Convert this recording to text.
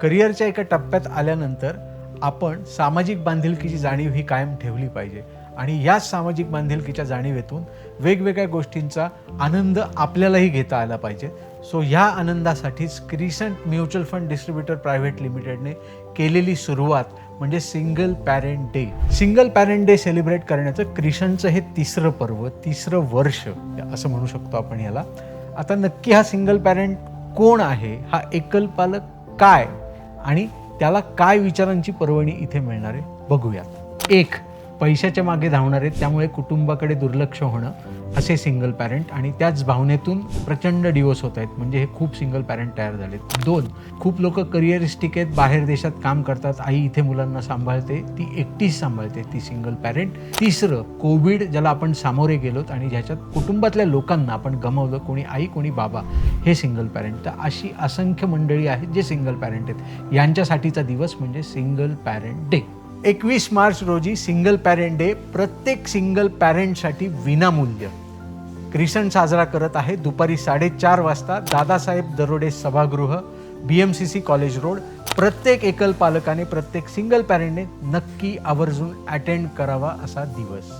करिअरच्या एका टप्प्यात आल्यानंतर आपण सामाजिक बांधिलकीची जाणीव ही कायम ठेवली पाहिजे आणि याच सामाजिक बांधिलकीच्या जाणीवेतून वेगवेगळ्या गोष्टींचा आनंद आपल्यालाही घेता आला पाहिजे. सो ह्या आनंदासाठीच क्रिसंट म्युच्युअल फंड डिस्ट्रीब्युटर प्रायव्हेट लिमिटेडने केलेली सुरुवात म्हणजे single parent day. Single parent day celebrate करण्याचं क्रिसंटचं हे तिसरं पर्व, तिसरं वर्ष असं म्हणू शकतो आपण याला. आता नक्की हा सिंगल पॅरेंट कोण आहे, हा एकल पालक काय आणि त्याला काय विचारांची पर्वणी इथे मिळणार आहे बघूयात. एक, पैशाच्या मागे धावणारे त्यामुळे कुटुंबाकडे दुर्लक्ष होणं असे सिंगल पॅरेंट आणि त्याच भावनेतून प्रचंड डिवोर्स होत आहेत, म्हणजे हे खूप सिंगल पॅरेंट तयार झालेत. दोन, खूप लोक करिअरिस्टिक आहेत, बाहेर देशात काम करतात, आई इथे मुलांना सांभाळते, ती एकटीच सांभाळते, ती सिंगल पॅरेंट. तिसरं, कोविड ज्याला आपण सामोरे गेलोत आणि ज्याच्यात कुटुंबातल्या लोकांना आपण गमावलं, कोणी आई कोणी बाबा, हे सिंगल पॅरेंट. तर अशी असंख्य मंडळी आहेत जे सिंगल पॅरेंट आहेत. यांच्यासाठीचा दिवस म्हणजे सिंगल पॅरेंट डे. 21 मार्च रोजी सिंगल पॅरेंट डे प्रत्येक सिंगल पॅरेंटसाठी विनामूल्य क्रिसंट साजरा करत आहे. दुपारी 4:30 वाजता दादासाहेब दरोडे सभागृह, BMCC कॉलेज रोड. प्रत्येक एकल पालकाने, प्रत्येक सिंगल पॅरेंटने नक्की आवर्जून अटेंड करावा असा दिवस.